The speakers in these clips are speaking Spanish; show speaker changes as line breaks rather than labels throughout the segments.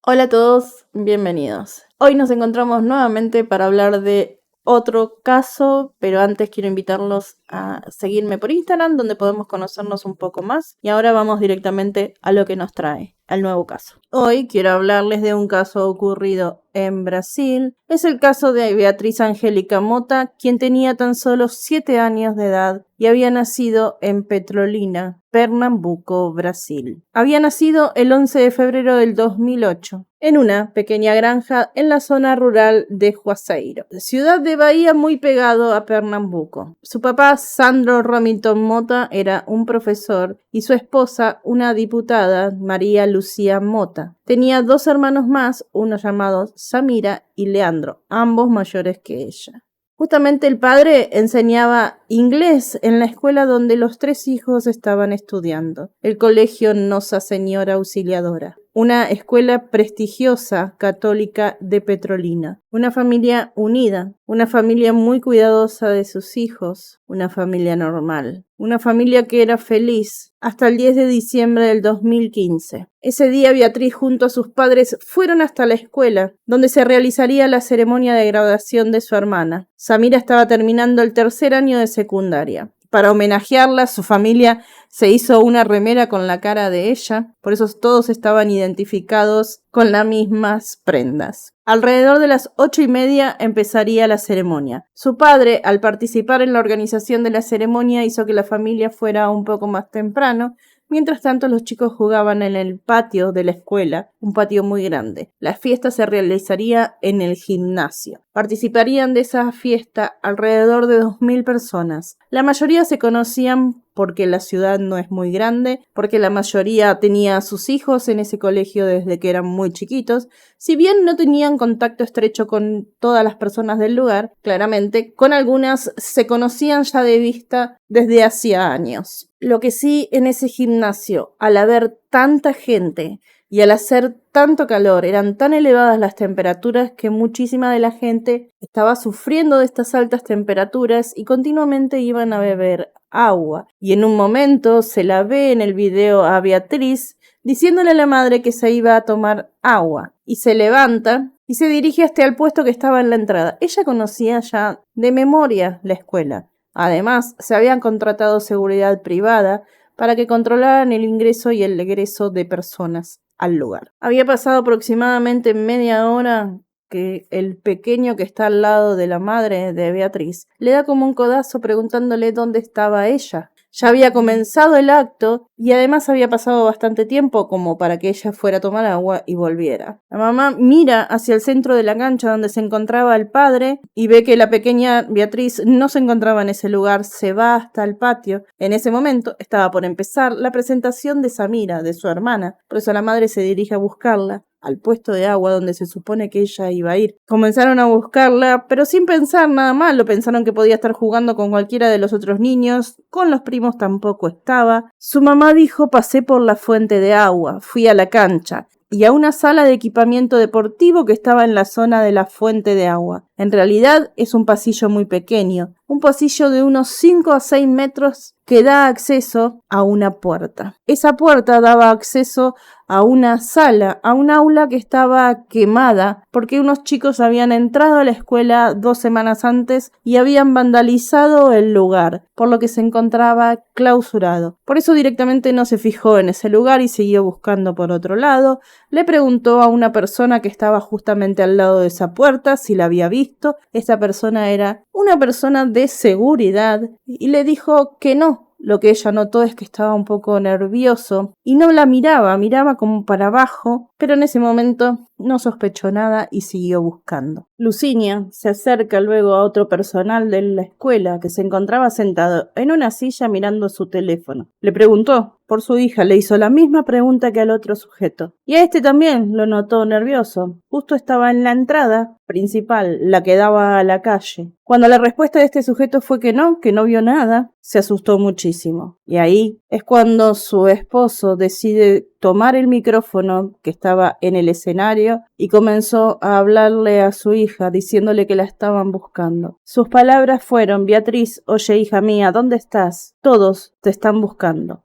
Hola a todos, bienvenidos. Hoy nos encontramos nuevamente para hablar de otro caso, pero antes quiero invitarlos a seguirme por Instagram, donde podemos conocernos un poco más. Y ahora vamos directamente a lo que nos trae, al nuevo caso. Hoy quiero hablarles de un caso ocurrido en Brasil. Es el caso de Beatriz Angélica Mota, quien tenía tan solo 7 años de edad y había nacido en Petrolina, Pernambuco, Brasil. Había nacido el 11 de febrero del 2008 en una pequeña granja en la zona rural de Juazeiro, ciudad de Bahía muy pegado a Pernambuco. Su papá, Sandro Romington Mota, era un profesor y su esposa, una diputada, María Lucía Mota. Tenía 2 hermanos más, uno llamado Samira y Leandro, ambos mayores que ella. Justamente el padre enseñaba inglés en la escuela donde los 3 hijos estaban estudiando, el colegio Nossa Señora Auxiliadora, una escuela prestigiosa católica de Petrolina. Una familia unida, una familia muy cuidadosa de sus hijos, una familia normal, una familia que era feliz hasta el 10 de diciembre del 2015. Ese día Beatriz junto a sus padres fueron hasta la escuela, donde se realizaría la ceremonia de graduación de su hermana. Samira estaba terminando el 3er año de secundaria. Para homenajearla, su familia se hizo una remera con la cara de ella, por eso todos estaban identificados con las mismas prendas. Alrededor de las 8:30 empezaría la ceremonia. Su padre, al participar en la organización de la ceremonia, hizo que la familia fuera un poco más temprano. Mientras tanto, los chicos jugaban en el patio de la escuela, un patio muy grande. La fiesta se realizaría en el gimnasio. Participarían de esa fiesta alrededor de 2.000 personas. La mayoría se conocían porque la ciudad no es muy grande, porque la mayoría tenía a sus hijos en ese colegio desde que eran muy chiquitos. Si bien no tenían contacto estrecho con todas las personas del lugar, claramente, con algunas se conocían ya de vista desde hacía años. Lo que sí, en ese gimnasio, al haber tanta gente y al hacer tanto calor, eran tan elevadas las temperaturas que muchísima de la gente estaba sufriendo de estas altas temperaturas y continuamente iban a beber agua. Y en un momento se la ve en el video a Beatriz diciéndole a la madre que se iba a tomar agua. Y se levanta y se dirige hasta el puesto que estaba en la entrada. Ella conocía ya de memoria la escuela. Además, se habían contratado seguridad privada para que controlaran el ingreso y el egreso de personas al lugar. Había pasado aproximadamente media hora que el pequeño que está al lado de la madre de Beatriz le da como un codazo preguntándole dónde estaba ella. Ya había comenzado el acto y además había pasado bastante tiempo como para que ella fuera a tomar agua y volviera. La mamá mira hacia el centro de la cancha donde se encontraba el padre y ve que la pequeña Beatriz no se encontraba en ese lugar, se va hasta el patio. En ese momento estaba por empezar la presentación de Samira, de su hermana, por eso la madre se dirige a buscarla al puesto de agua donde se supone que ella iba a ir. Comenzaron a buscarla, pero sin pensar nada malo. Pensaron que podía estar jugando con cualquiera de los otros niños. Con los primos tampoco estaba. Su mamá dijo: pasé por la fuente de agua, fui a la cancha y a una sala de equipamiento deportivo que estaba en la zona de la fuente de agua. En realidad es un pasillo muy pequeño, un pasillo de unos 5 a 6 metros que da acceso a una puerta. Esa puerta daba acceso a una sala, a un aula que estaba quemada porque unos chicos habían entrado a la escuela 2 semanas antes y habían vandalizado el lugar, por lo que se encontraba clausurado. Por eso directamente no se fijó en ese lugar y siguió buscando por otro lado. Le preguntó a una persona que estaba justamente al lado de esa puerta si la había visto. Esa persona era una persona de seguridad y le dijo que no. Lo que ella notó es que estaba un poco nervioso y no la miraba como para abajo, pero en ese momento no sospechó nada y siguió buscando. Lucinia se acerca luego a otro personal de la escuela que se encontraba sentado en una silla mirando su teléfono. Le preguntó por su hija, le hizo la misma pregunta que al otro sujeto. Y a este también lo notó nervioso. Justo estaba en la entrada principal, la que daba a la calle. Cuando la respuesta de este sujeto fue que no vio nada, se asustó muchísimo. Y ahí es cuando su esposo decide tomar el micrófono que estaba en el escenario y comenzó a hablarle a su hija diciéndole que la estaban buscando. Sus palabras fueron: Beatriz, oye hija mía, ¿dónde estás? Todos te están buscando.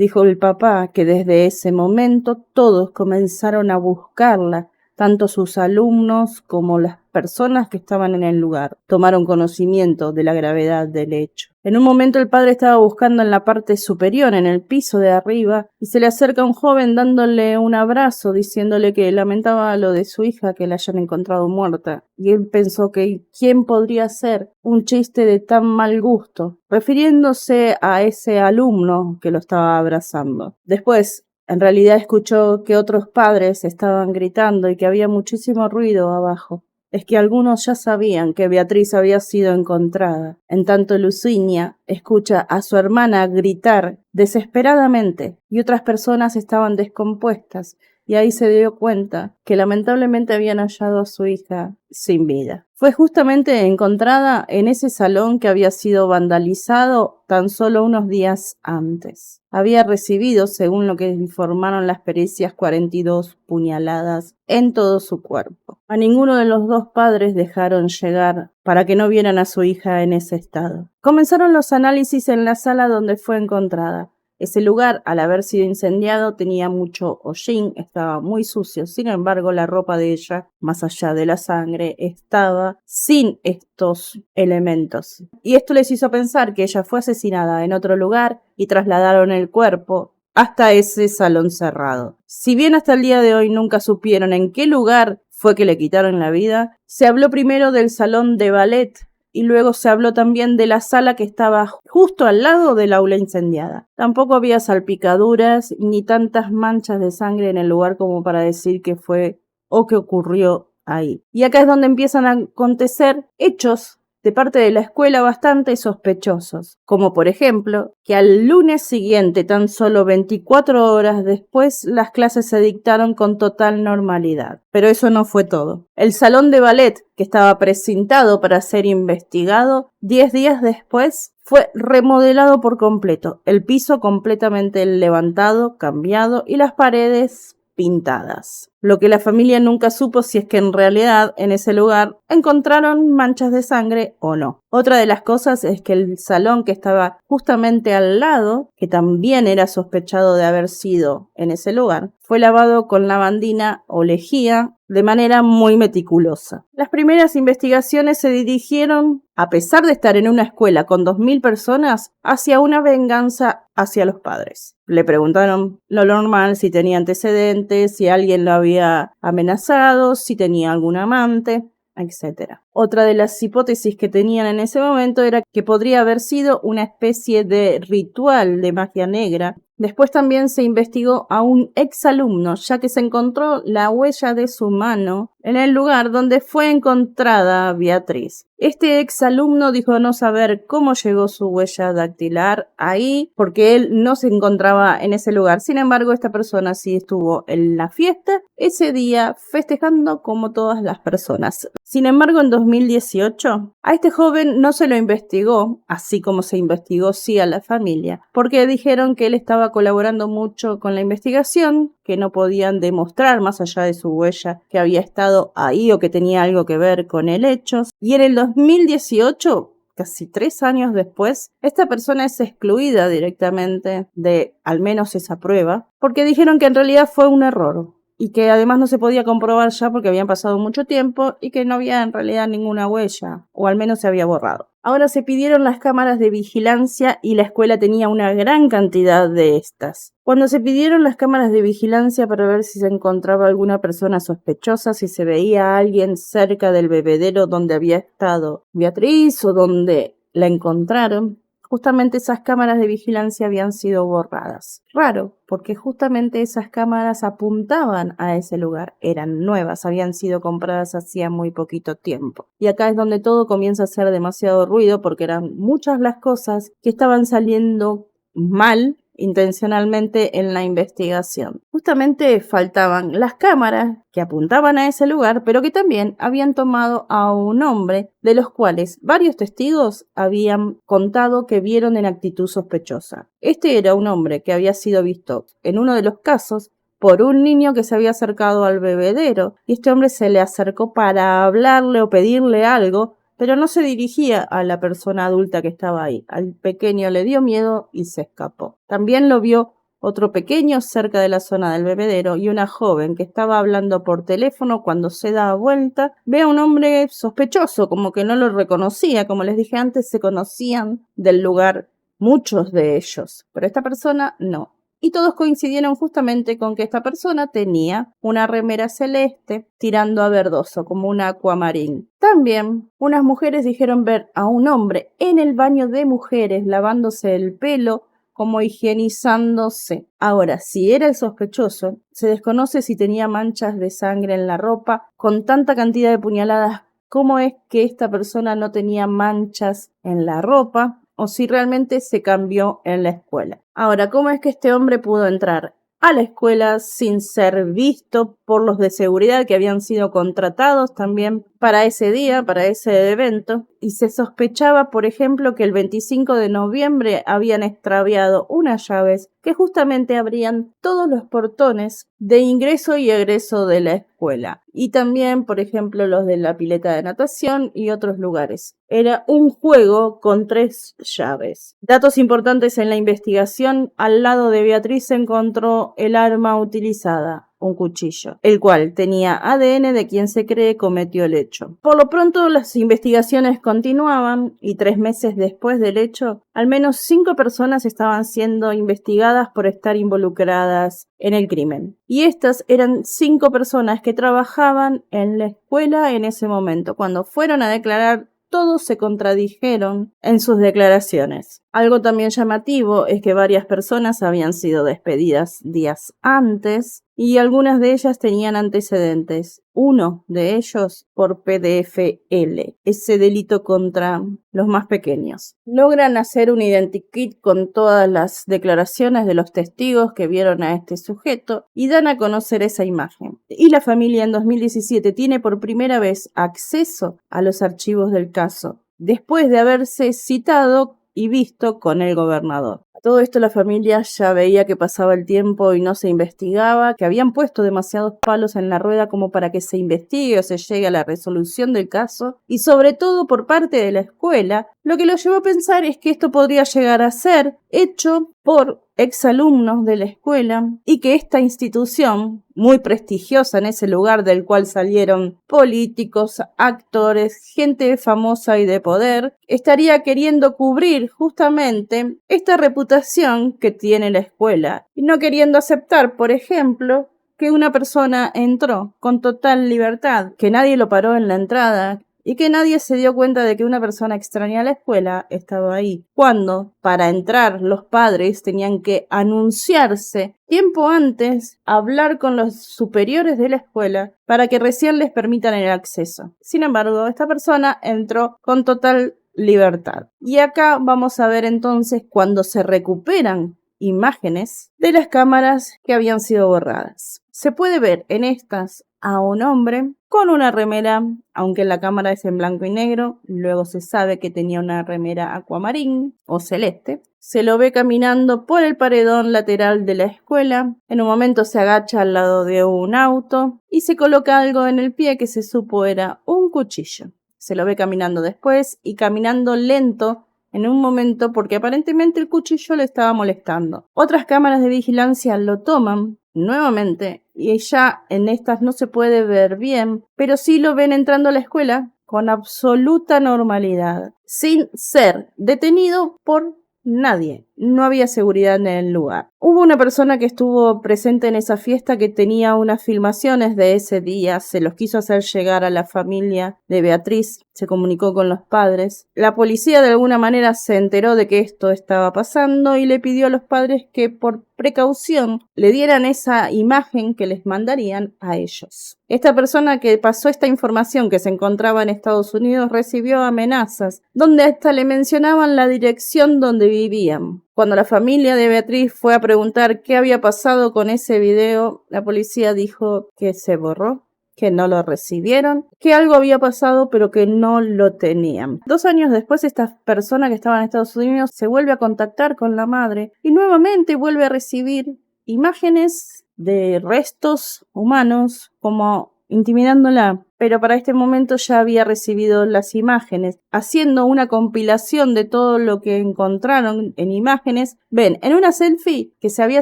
Dijo el papá que desde ese momento todos comenzaron a buscarla, tanto sus alumnos como las personas que estaban en el lugar. Tomaron conocimiento de la gravedad del hecho. En un momento el padre estaba buscando en la parte superior, en el piso de arriba, y se le acerca un joven dándole un abrazo, diciéndole que lamentaba lo de su hija, que la hayan encontrado muerta. Y él pensó que ¿quién podría ser un chiste de tan mal gusto? Refiriéndose a ese alumno que lo estaba abrazando. Después, en realidad escuchó que otros padres estaban gritando y que había muchísimo ruido abajo. Es que algunos ya sabían que Beatriz había sido encontrada. En tanto Lucinia escucha a su hermana gritar desesperadamente y otras personas estaban descompuestas, y ahí se dio cuenta que lamentablemente habían hallado a su hija sin vida. Fue justamente encontrada en ese salón que había sido vandalizado tan solo unos días antes. Había recibido, según lo que informaron las pericias, 42 puñaladas en todo su cuerpo. A ninguno de los dos padres dejaron llegar para que no vieran a su hija en ese estado. Comenzaron los análisis en la sala donde fue encontrada. Ese lugar, al haber sido incendiado, tenía mucho hollín, estaba muy sucio. Sin embargo, la ropa de ella, más allá de la sangre, estaba sin estos elementos. Y esto les hizo pensar que ella fue asesinada en otro lugar y trasladaron el cuerpo hasta ese salón cerrado. Si bien hasta el día de hoy nunca supieron en qué lugar fue que le quitaron la vida, se habló primero del salón de ballet y luego se habló también de la sala que estaba justo al lado del aula incendiada. Tampoco había salpicaduras ni tantas manchas de sangre en el lugar como para decir que fue o que ocurrió ahí. Y acá es donde empiezan a acontecer hechos de parte de la escuela bastante sospechosos, como por ejemplo que al lunes siguiente, tan solo 24 horas después, las clases se dictaron con total normalidad. Pero eso no fue todo. El salón de ballet, que estaba precintado para ser investigado, 10 días después fue remodelado por completo, el piso completamente levantado, cambiado y las paredes pintadas. Lo que la familia nunca supo si es que en realidad en ese lugar encontraron manchas de sangre o no. Otra de las cosas es que el salón que estaba justamente al lado, que también era sospechado de haber sido en ese lugar, fue lavado con lavandina o lejía de manera muy meticulosa. Las primeras investigaciones se dirigieron, a pesar de estar en una escuela con 2000 personas, hacia una venganza hacia los padres. Le preguntaron lo normal, si tenía antecedentes, si alguien lo había amenazado, si tenía algún amante, etc. Otra de las hipótesis que tenían en ese momento era que podría haber sido una especie de ritual de magia negra. Después también se investigó a un exalumno, ya que se encontró la huella de su mano en el lugar donde fue encontrada Beatriz. Este exalumno dijo no saber cómo llegó su huella dactilar ahí, porque él no se encontraba en ese lugar. Sin embargo, esta persona sí estuvo en la fiesta ese día festejando como todas las personas. Sin embargo, en 2018, a este joven no se lo investigó, así como se investigó sí a la familia, porque dijeron que él estaba colaborando mucho con la investigación, que no podían demostrar más allá de su huella que había estado ahí o que tenía algo que ver con el hecho. Y en el 2018, casi 3 años después, esta persona es excluida directamente de al menos esa prueba, porque dijeron que en realidad fue un error y que además no se podía comprobar ya porque habían pasado mucho tiempo y que no había en realidad ninguna huella, o al menos se había borrado. Ahora se pidieron las cámaras de vigilancia y la escuela tenía una gran cantidad de estas. Cuando se pidieron las cámaras de vigilancia para ver si se encontraba alguna persona sospechosa, si se veía a alguien cerca del bebedero donde había estado Beatriz o donde la encontraron, justamente esas cámaras de vigilancia habían sido borradas. Raro, porque justamente esas cámaras apuntaban a ese lugar. Eran nuevas, habían sido compradas hacía muy poquito tiempo. Y acá es donde todo comienza a hacer demasiado ruido, porque eran muchas las cosas que estaban saliendo mal intencionalmente en la investigación. Justamente faltaban las cámaras que apuntaban a ese lugar, pero que también habían tomado a un hombre, de los cuales varios testigos habían contado que vieron en actitud sospechosa. Este era un hombre que había sido visto en uno de los casos por un niño que se había acercado al bebedero, y este hombre se le acercó para hablarle o pedirle algo, pero no se dirigía a la persona adulta que estaba ahí. Al pequeño le dio miedo y se escapó. También lo vio otro pequeño cerca de la zona del bebedero y una joven que estaba hablando por teléfono. Cuando se da vuelta, ve a un hombre sospechoso, como que no lo reconocía. Como les dije antes, se conocían del lugar muchos de ellos, pero esta persona no. Y todos coincidieron justamente con que esta persona tenía una remera celeste tirando a verdoso, como un aquamarín. También unas mujeres dijeron ver a un hombre en el baño de mujeres lavándose el pelo, como higienizándose. Ahora, si era el sospechoso, se desconoce si tenía manchas de sangre en la ropa. Con tanta cantidad de puñaladas, ¿cómo es que esta persona no tenía manchas en la ropa? O si realmente se cambió en la escuela. Ahora, ¿cómo es que este hombre pudo entrar a la escuela sin ser visto por los de seguridad que habían sido contratados también para ese día, para ese evento? Y se sospechaba, por ejemplo, que el 25 de noviembre habían extraviado unas llaves que justamente abrían todos los portones de ingreso y egreso de la escuela. Y también, por ejemplo, los de la pileta de natación y otros lugares. Era un juego con 3 llaves. Datos importantes en la investigación: al lado de Beatriz se encontró el arma utilizada, un cuchillo, el cual tenía ADN de quien se cree cometió el hecho. Por lo pronto, las investigaciones continuaban y 3 meses después del hecho, al menos 5 personas estaban siendo investigadas por estar involucradas en el crimen. Y estas eran 5 personas que trabajaban en la escuela en ese momento. Cuando fueron a declarar, todos se contradijeron en sus declaraciones. Algo también llamativo es que varias personas habían sido despedidas días antes y algunas de ellas tenían antecedentes. Uno de ellos por PDFL, ese delito contra los más pequeños. Logran hacer un identikit con todas las declaraciones de los testigos que vieron a este sujeto y dan a conocer esa imagen. Y la familia en 2017 tiene por primera vez acceso a los archivos del caso, después de haberse citado y visto con el gobernador. Todo esto la familia ya veía que pasaba el tiempo y no se investigaba, que habían puesto demasiados palos en la rueda como para que se investigue o se llegue a la resolución del caso, y sobre todo por parte de la escuela, lo que lo llevó a pensar es que esto podría llegar a ser hecho por exalumnos de la escuela y que esta institución, muy prestigiosa en ese lugar del cual salieron políticos, actores, gente famosa y de poder, estaría queriendo cubrir justamente esta reputación que tiene la escuela y no queriendo aceptar, por ejemplo, que una persona entró con total libertad, que nadie lo paró en la entrada y que nadie se dio cuenta de que una persona extraña a la escuela estaba ahí. Cuando, para entrar, los padres tenían que anunciarse tiempo antes, hablar con los superiores de la escuela para que recién les permitan el acceso. Sin embargo, esta persona entró con total libertad. Y acá vamos a ver entonces cuando se recuperan imágenes de las cámaras que habían sido borradas. Se puede ver en estas a un hombre con una remera, aunque la cámara es en blanco y negro, luego se sabe que tenía una remera aquamarín o celeste. Se lo ve caminando por el paredón lateral de la escuela. En un momento se agacha al lado de un auto y se coloca algo en el pie que se supo era un cuchillo. Se lo ve caminando después y caminando lento en un momento porque aparentemente el cuchillo le estaba molestando. Otras cámaras de vigilancia lo toman nuevamente y ya en estas no se puede ver bien, pero sí lo ven entrando a la escuela con absoluta normalidad, sin ser detenido por nadie. No había seguridad en el lugar. Hubo una persona que estuvo presente en esa fiesta que tenía unas filmaciones de ese día, se los quiso hacer llegar a la familia de Beatriz, se comunicó con los padres. La policía de alguna manera se enteró de que esto estaba pasando y le pidió a los padres que por precaución le dieran esa imagen que les mandarían a ellos. Esta persona que pasó esta información, que se encontraba en Estados Unidos, recibió amenazas, donde hasta le mencionaban la dirección donde vivían. Cuando la familia de Beatriz fue a preguntar qué había pasado con ese video, la policía dijo que se borró, que no lo recibieron, que algo había pasado pero que no lo tenían. 2 años después, esta persona que estaba en Estados Unidos se vuelve a contactar con la madre y nuevamente vuelve a recibir imágenes de restos humanos como intimidándola, pero para este momento ya había recibido las imágenes. Haciendo una compilación de todo lo que encontraron en imágenes, ven en una selfie que se había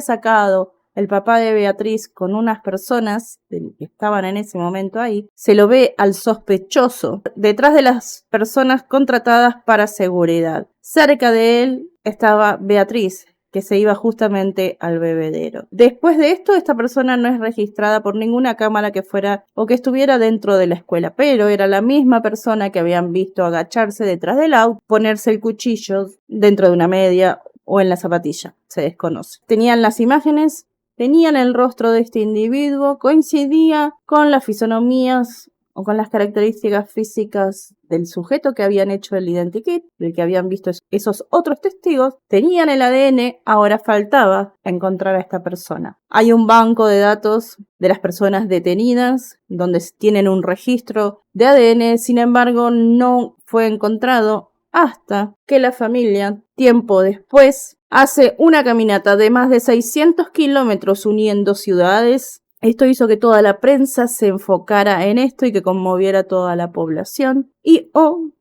sacado el papá de Beatriz con unas personas que estaban en ese momento ahí, se lo ve al sospechoso detrás de las personas contratadas para seguridad. Cerca de él estaba Beatriz, que se iba justamente al bebedero. Después de esto, esta persona no es registrada por ninguna cámara que fuera o que estuviera dentro de la escuela, pero era la misma persona que habían visto agacharse detrás del auto, ponerse el cuchillo dentro de una media o en la zapatilla, se desconoce. Tenían las imágenes, tenían el rostro de este individuo, coincidía con las fisonomías o con las características físicas del sujeto que habían hecho el identikit, del que habían visto esos otros testigos, tenían el ADN, ahora faltaba encontrar a esta persona. Hay un banco de datos de las personas detenidas, donde tienen un registro de ADN, sin embargo no fue encontrado hasta que la familia, tiempo después, hace una caminata de más de 600 kilómetros uniendo ciudades. Esto hizo que toda la prensa se enfocara en esto y que conmoviera a toda la población. Y,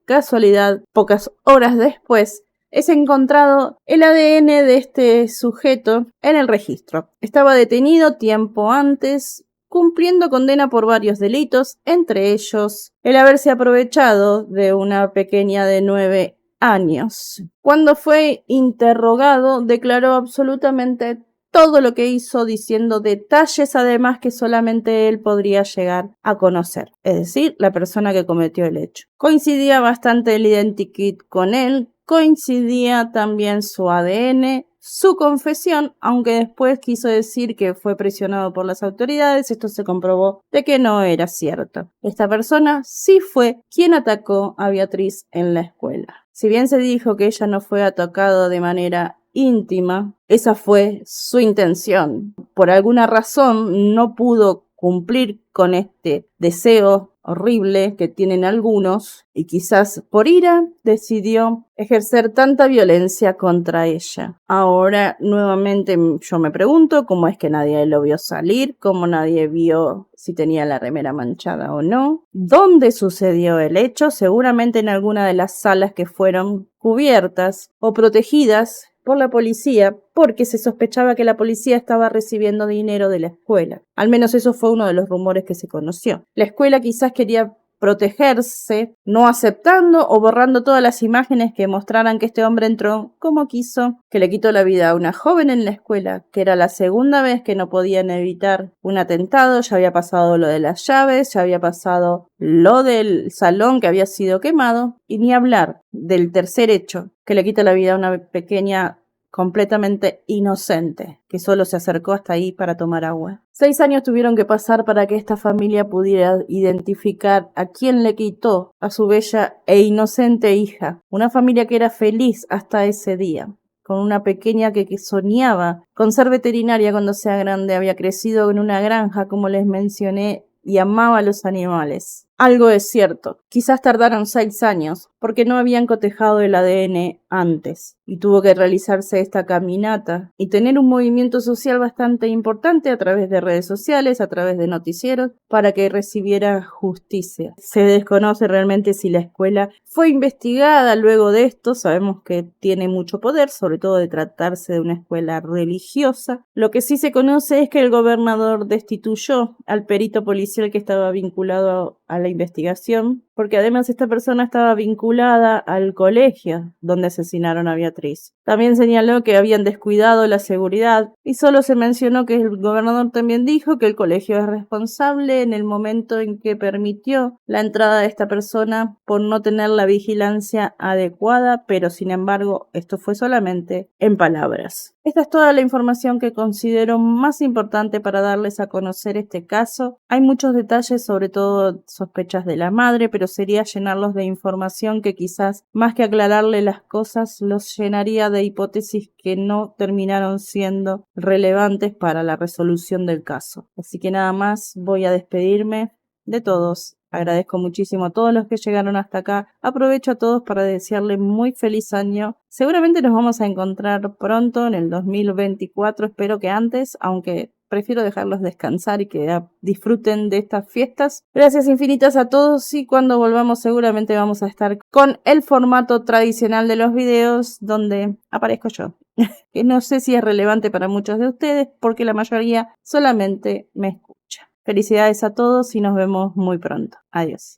casualidad, pocas horas después, es encontrado el ADN de este sujeto en el registro. Estaba detenido tiempo antes, cumpliendo condena por varios delitos, entre ellos el haberse aprovechado de una pequeña de 9 años. Cuando fue interrogado, declaró absolutamente todo lo que hizo, diciendo detalles además que solamente él podría llegar a conocer, es decir, la persona que cometió el hecho. Coincidía bastante el identikit con él, coincidía también su ADN, su confesión, aunque después quiso decir que fue presionado por las autoridades. Esto se comprobó de que no era cierto. Esta persona sí fue quien atacó a Beatriz en la escuela. Si bien se dijo que ella no fue atacada de manera íntima, esa fue su intención. Por alguna razón no pudo cumplir con este deseo horrible que tienen algunos y quizás por ira decidió ejercer tanta violencia contra ella. Ahora nuevamente yo me pregunto cómo es que nadie lo vio salir, cómo nadie vio si tenía la remera manchada o no, dónde sucedió el hecho, seguramente en alguna de las salas que fueron cubiertas o protegidas por la policía, porque se sospechaba que la policía estaba recibiendo dinero de la escuela. Al menos eso fue uno de los rumores que se conoció. La escuela quizás quería protegerse, no aceptando o borrando todas las imágenes que mostraran que este hombre entró como quiso, que le quitó la vida a una joven en la escuela, que era la segunda vez que no podían evitar un atentado. Ya había pasado lo de las llaves, ya había pasado lo del salón que había sido quemado, y ni hablar del tercer hecho, que le quita la vida a una pequeña completamente inocente, que solo se acercó hasta ahí para tomar agua. 6 años tuvieron que pasar para que esta familia pudiera identificar a quién le quitó a su bella e inocente hija. Una familia que era feliz hasta ese día, con una pequeña que soñaba con ser veterinaria cuando sea grande. Había crecido en una granja, como les mencioné, y amaba a los animales. Algo es cierto, quizás tardaron 6 años porque no habían cotejado el ADN antes y tuvo que realizarse esta caminata y tener un movimiento social bastante importante a través de redes sociales, a través de noticieros, para que recibiera justicia. Se desconoce realmente si la escuela fue investigada luego de esto. Sabemos que tiene mucho poder, sobre todo de tratarse de una escuela religiosa. Lo que sí se conoce es que el gobernador destituyó al perito policial que estaba vinculado a la investigación, porque además esta persona estaba vinculada al colegio donde asesinaron a Beatriz. También señaló que habían descuidado la seguridad y solo se mencionó que el gobernador también dijo que el colegio es responsable en el momento en que permitió la entrada de esta persona por no tener la vigilancia adecuada, pero sin embargo esto fue solamente en palabras. Esta es toda la información que considero más importante para darles a conocer este caso. Hay muchos detalles, sobre todo sospechas de la madre, pero sería llenarlos de información que quizás, más que aclararle las cosas, los llenaría de hipótesis que no terminaron siendo relevantes para la resolución del caso. Así que nada más, voy a despedirme de todos. Agradezco muchísimo a todos los que llegaron hasta acá. Aprovecho a todos para desearles muy feliz año. Seguramente nos vamos a encontrar pronto en el 2024, espero que antes, aunque prefiero dejarlos descansar y que disfruten de estas fiestas. Gracias infinitas a todos y cuando volvamos seguramente vamos a estar con el formato tradicional de los videos donde aparezco yo. Que no sé si es relevante para muchos de ustedes porque la mayoría solamente me escucha. Felicidades a todos y nos vemos muy pronto. Adiós.